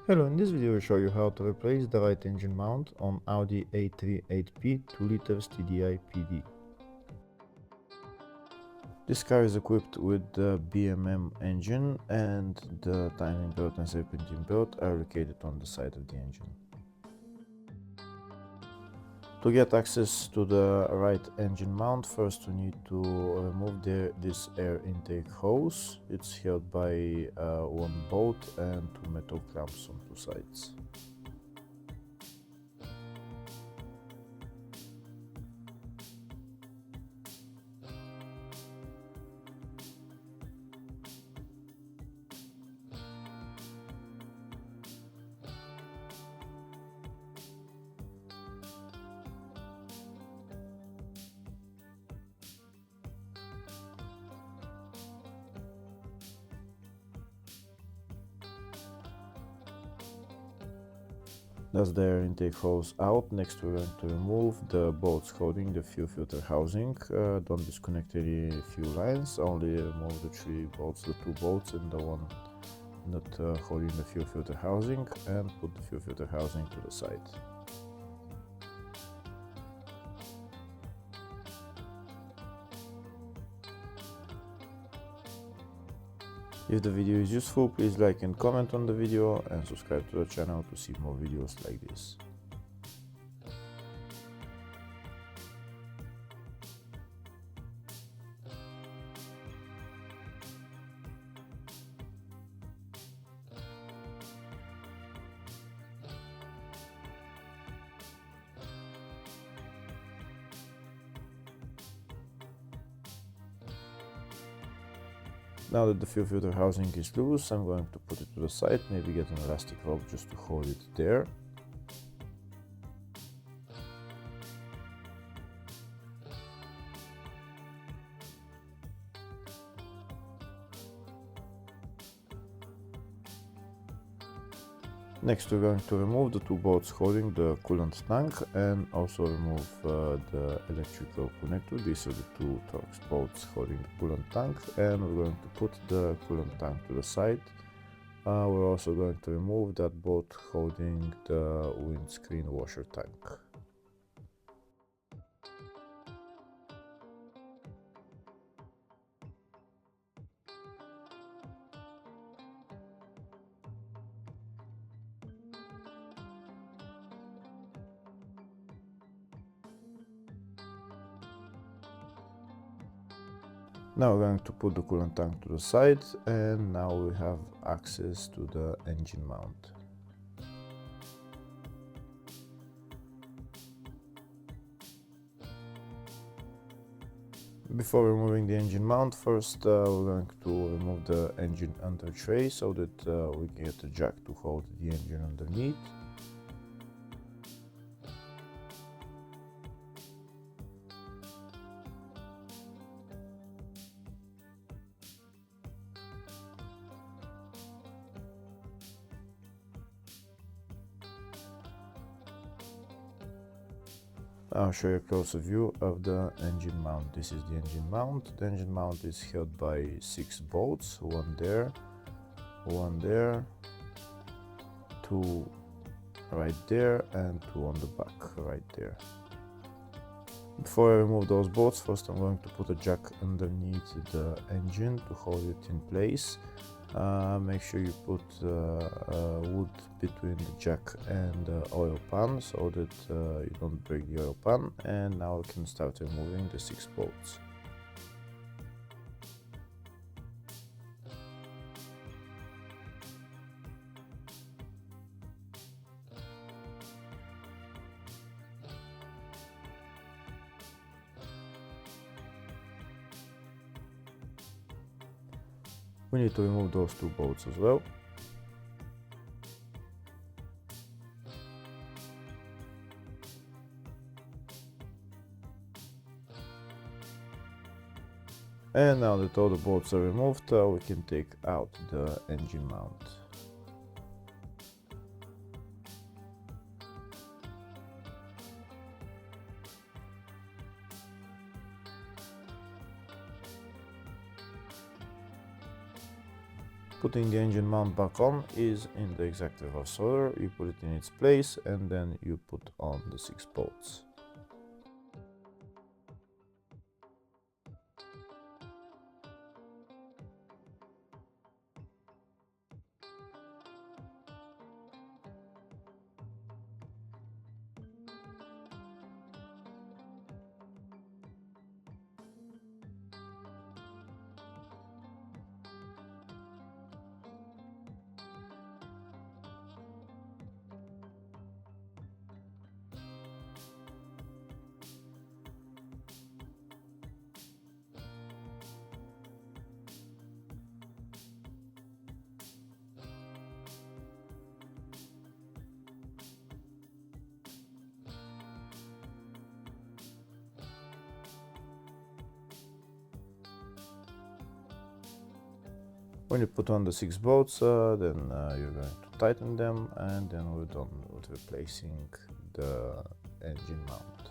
Hello, in this video I'll show you how to replace the right engine mount on Audi A3 8P 2 liters TDI PD. This car is equipped with the BMM engine and the timing belt and serpentine belt are located on the side of the engine. To get access to the right engine mount, first we need to remove this air intake hose. It's held by one bolt and two metal clamps on two sides. That's the air intake hose out. Next we're going to remove the bolts holding the fuel filter housing. Don't disconnect any fuel lines, only remove the three bolts, the two bolts and the one not holding the fuel filter housing, and put the fuel filter housing to the side. If the video is useful, please like and comment on the video and subscribe to the channel to see more videos like this. Now that the fuel filter housing is loose, I'm going to put it to the side, maybe get an elastic rope just to hold it there. Next we're going to remove the two bolts holding the coolant tank and also remove the electrical connector. These are the two Torx bolts holding the coolant tank, and we're going to put the coolant tank to the side. We're also going to remove that bolt holding the windscreen washer tank. Now we're going to put the coolant tank to the side, and now we have access to the engine mount. Before removing the engine mount, first we're going to remove the engine under tray so that we can get a jack to hold the engine underneath. I'll show you a closer view of the engine mount. This is the engine mount. The engine mount is held by 6 bolts, one there, two right there, and two on the back right there. Before I remove those bolts, first I'm going to put a jack underneath the engine to hold it in place. Make sure you put wood between the jack and the oil pan so that you don't break the oil pan. And now we can start removing the 6 bolts. We need to remove those 2 bolts as well. And now that all the bolts are removed, we can take out the engine mount. Putting the engine mount back on is in the exact reverse order. You put it in its place and then you put on the 6 bolts. When you put on the 6 bolts, then you're going to tighten them, and then we're done with replacing the engine mount.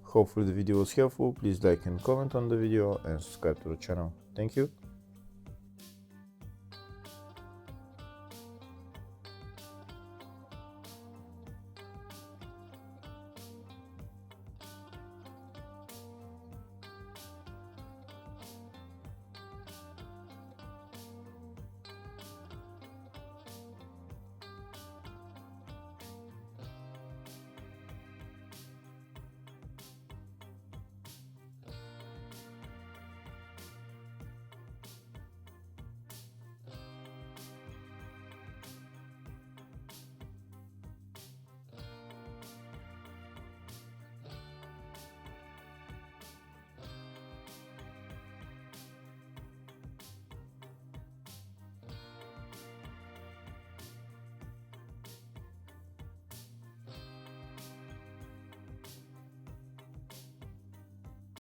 Hopefully the video was helpful. Please like and comment on the video and subscribe to the channel. Thank you.